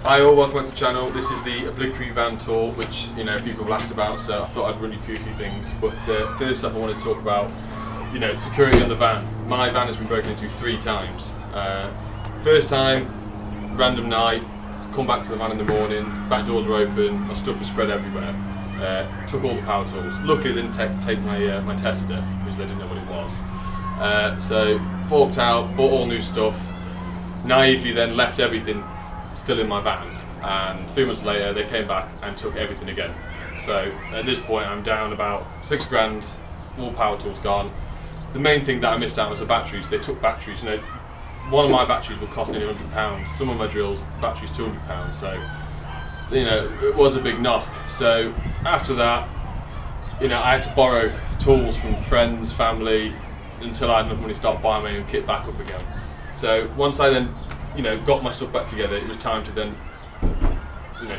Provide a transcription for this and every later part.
Hi all, welcome back to the channel. This is the obligatory van tour, which a few people have asked about, so I thought I'd run you through a few things. But first off, I wanted to talk about security on the van. My van has been broken into 3 times. First time, random night, come back to the van in the morning, back doors were open, my stuff was spread everywhere. Took all the power tools. Luckily they didn't take my tester, because they didn't know what it was. So forked out, bought all new stuff, naively then left everything still in my van, and 3 months later they came back and took everything again. So at this point I'm down about 6 grand, all power tools gone. The main thing that I missed out was the batteries. They took batteries. One of my batteries would cost nearly £100. Some of my drills, the batteries £200. So it was a big knock. So after that, I had to borrow tools from friends, family, until I had enough money to start buying my own kit back up again. So once I then got my stuff back together, it was time to then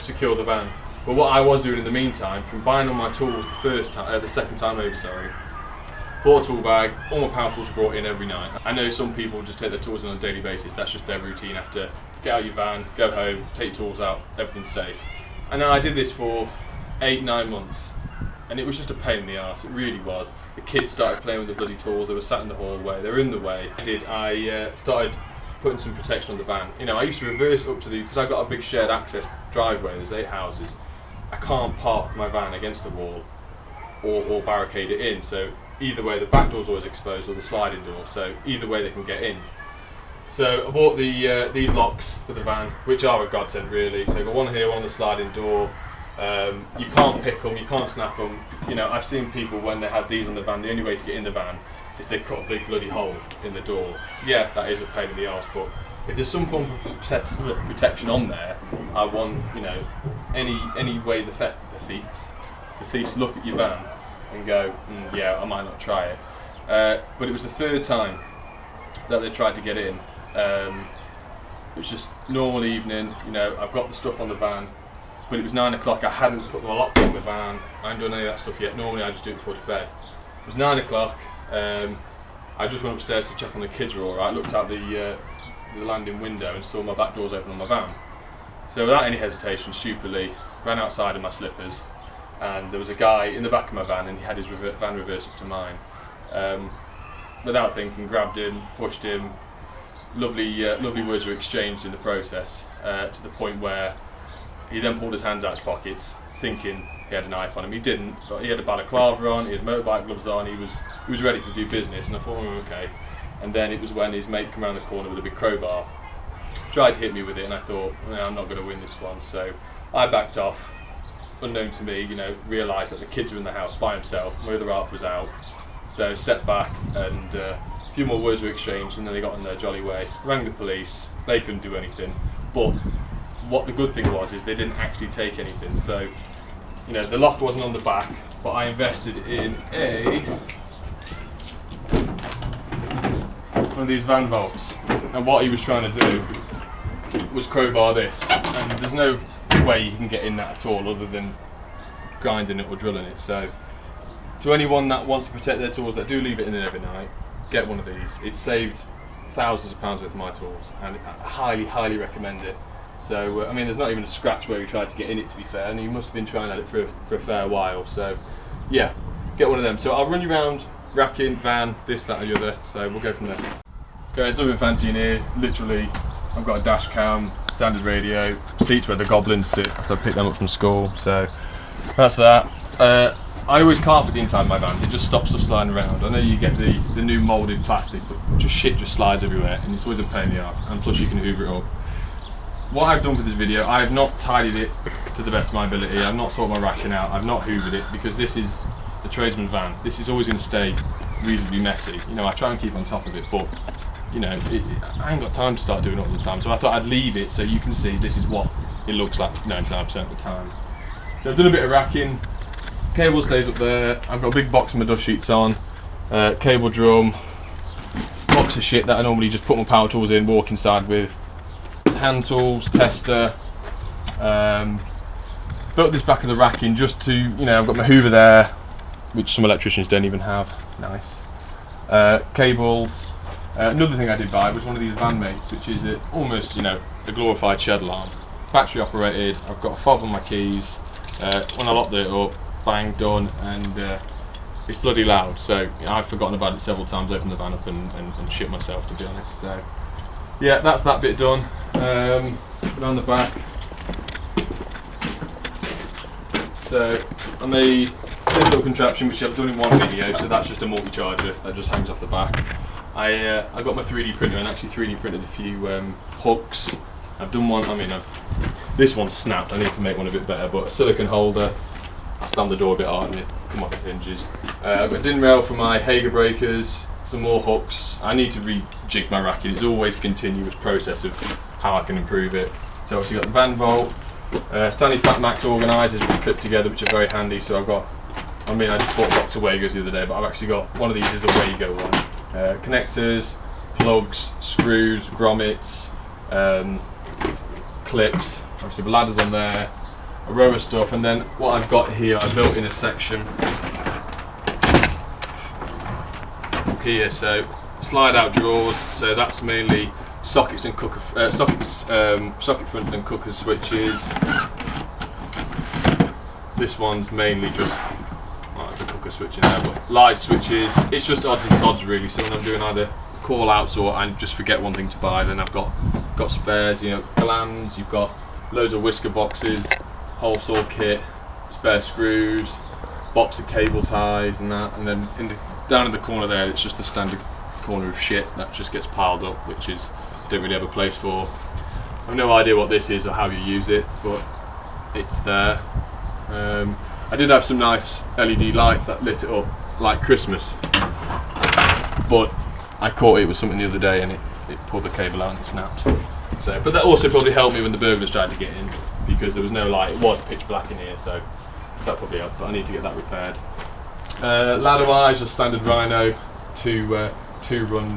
secure the van. But what I was doing in the meantime, from buying all my tools the second time over, bought a tool bag, all my power tools were brought in every night. I know some people just take their tools in on a daily basis, that's just their routine after get out your van, go home, take your tools out, everything's safe. And I did this for 8-9 months, and it was just a pain in the arse, it really was. The kids started playing with the bloody tools, they were sat in the hallway, they were in the way. I started putting some protection on the van. I used to reverse up to because I've got a big shared access driveway, there's 8 houses. I can't park my van against the wall or barricade it in, so either way the back door's always exposed or the sliding door, so either way they can get in. So I bought these locks for the van, which are a godsend really. So I've got one here, one on the sliding door. You can't pick them, you can't snap them. I've seen people when they have these on the van, the only way to get in the van is they cut a big bloody hole in the door. Yeah, that is a pain in the arse, but if there's some form of protection on there, I want, any way the thieves look at your van and go, yeah, I might not try it. But it was the 3rd time that they tried to get in. It was just normal evening, I've got the stuff on the van, but it was 9 o'clock, I hadn't put my lock on the van, I hadn't done any of that stuff yet. Normally I just do it before to bed. It was 9 o'clock, I just went upstairs to check on the kids were alright, looked out the landing window and saw my back doors open on my van. So without any hesitation, stupidly, ran outside in my slippers, and there was a guy in the back of my van and he had his van reversed up to mine. Without thinking, grabbed him, pushed him, lovely words were exchanged in the process, to the point where he then pulled his hands out of his pockets, thinking he had a knife on him. He didn't, but he had a balaclava on, he had motorbike gloves on, he was ready to do business, and I thought, okay. And then it was when his mate came around the corner with a big crowbar, tried to hit me with it, and I thought, no, I'm not going to win this one. So I backed off, unknown to me, realised that the kids were in the house by himself, my other half was out. So stepped back, and a few more words were exchanged, and then they got on their jolly way, rang the police, they couldn't do anything. But what the good thing was is they didn't actually take anything. So the lock wasn't on the back, but I invested in one of these van vaults, and what he was trying to do was crowbar this, and there's no way you can get in that at all other than grinding it or drilling it. So to anyone that wants to protect their tools, that do leave it in every night, get one of these. It saved thousands of pounds worth of my tools, and I highly recommend it. So there's not even a scratch where he tried to get in it, to be fair, and he must have been trying at it for a fair while. So yeah, get one of them. So I'll run you around racking, van, this, that and the other, so we'll go from there. Okay, it's nothing fancy in here. Literally, I've got a dash cam, standard radio, seats where the goblins sit after I picked them up from school, so that's that. I always carpet the inside of my vans, it just stops stuff sliding around. I know you get the new moulded plastic, but shit just slides everywhere, and it's always a pain in the arse, and plus you can hoover it up. What I've done for this video, I have not tidied it to the best of my ability, I've not sorted my racking out, I've not hoovered it, because this is the tradesman's van. This is always going to stay reasonably messy. I try and keep on top of it, but I ain't got time to start doing it all the time, so I thought I'd leave it so you can see this is what it looks like 99% of the time. So I've done a bit of racking, cable stays up there, I've got a big box with my dust sheets on, cable drum, box of shit that I normally just put my power tools in, walk inside with, hand tools, tester, built this back of the racking just to, I've got my hoover there, which some electricians don't even have, nice, cables. Another thing I did buy was one of these van mates, which is almost, a glorified shed alarm. battery operated. I've got a fob on my keys. When I locked it up, bang, done, and it's bloody loud. So I've forgotten about it several times, opened the van up and shit myself, to be honest. So yeah, that's that bit done. Around the back. So I made this little contraption which I've done in one video. So that's just a multi-charger that just hangs off the back. I got my 3D printer and actually 3D printed a few hooks. I've done one. I mean, this one's snapped. I need to make one a bit better. But a silicone holder. I slammed the door a bit hard and it come off its hinges. I've got a DIN rail for my Hager breakers. Some more hooks. I need to rejig my racket. It's always a continuous process of how I can improve it. So obviously got the Van Volt, Stanley Fat Max organisers which are clipped together, which are very handy. So I've got, I mean, I just bought a box of Wagos the other day, but I've actually got one of these is a Wago one. Connectors, plugs, screws, grommets, clips. Obviously the ladders on there, a row of stuff, and then what I've got here, I built in a section here. So slide out drawers. So that's mainly sockets and cooker socket fronts and cooker switches. This one's mainly just, well, there's a cooker switch in there, but light switches. It's just odds and sods really. So when I'm doing either call outs or I just forget one thing to buy, then I've got spares. You know, glands. You've got loads of whisker boxes, hole saw kit, spare screws, box of cable ties and that, and then down in the corner there, it's just the standard corner of shit that just gets piled up, which is don't really have a place for. I have no idea what this is or how you use it, but it's there. I did have some nice LED lights that lit it up like Christmas, but I caught it with something the other day and it pulled the cable out and it snapped. So, but that also probably helped me when the burglars tried to get in, because there was no light. It was pitch black in here, so that probably helped, but I need to get that repaired. Ladder wise, just standard Rhino, two run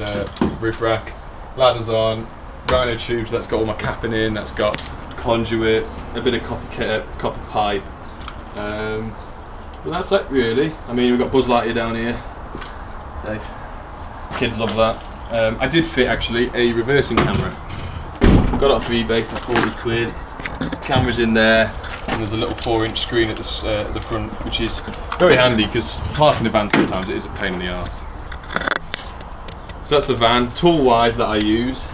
roof rack. Ladders on, Rhino tubes, that's got all my capping in, that's got conduit, a bit of copper pipe. But that's it really. I mean, we've got Buzz Lightyear down here, so kids love that. I did fit actually a reversing camera. Got it off eBay for 40 quid. Camera's in there, and there's a little 4-inch screen at the front, which is very handy because parking the van sometimes it is a pain in the arse. So that's the van. Tool wise that I use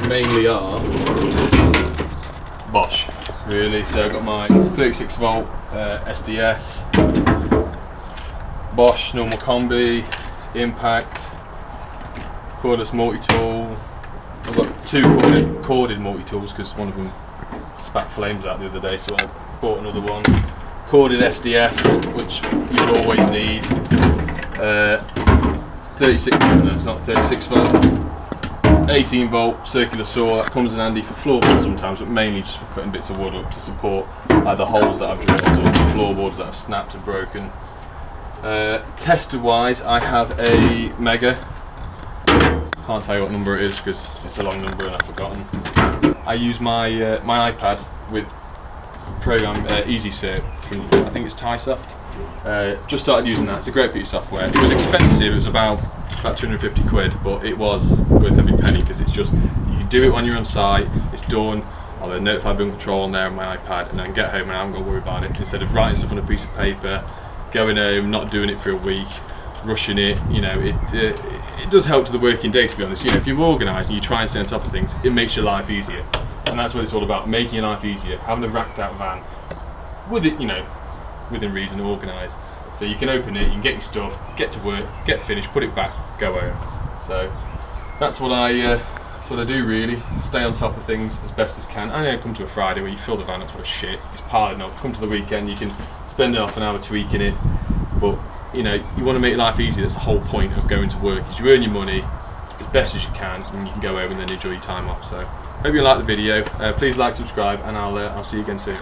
mainly are Bosch, really. So I've got my 36 volt SDS, Bosch normal combi, Impact, cordless multi-tool. I've got two corded multi-tools because one of them spat flames out the other day, so I bought another one. Corded SDS, which you'll always need. 36, no, it's not 36 volt. 18 volt circular saw, that comes in handy for floorboards sometimes, but mainly just for cutting bits of wood up to support either holes that I've drilled or floorboards that have snapped and broken. Tester wise, I have a Mega. Can't tell you what number it is because it's a long number and I've forgotten. I use my my iPad with program EasySert from, I think it's Tysoft. Just started using that. It's a great piece of software. It was expensive. It was about 250 quid, but it was worth every penny because it's just, you can do it when you're on site. It's done. I'll have Notified Building Control on there on my iPad, and then get home and I haven't got to worry about it. Instead of writing stuff on a piece of paper, going home, not doing it for a week, rushing it. You know, it does help to the working day, to be honest. You know, if you're organised and you try and stay on top of things, it makes your life easier, and that's what it's all about: making your life easier. Having a racked out van with it, you know, within reason, organised, so you can open it, you can get your stuff, get to work, get finished, put it back, go home. So that's what I do really. Stay on top of things as best as can. I know, come to a Friday where you fill the van up full of shit, it's piling up. Come to the weekend, you can spend half an hour tweaking it, but you know, you want to make your life easy. That's the whole point of going to work, is you earn your money as best as you can, and you can go home and then enjoy your time off. So hope you like the video. Please like, subscribe, and I'll see you again soon.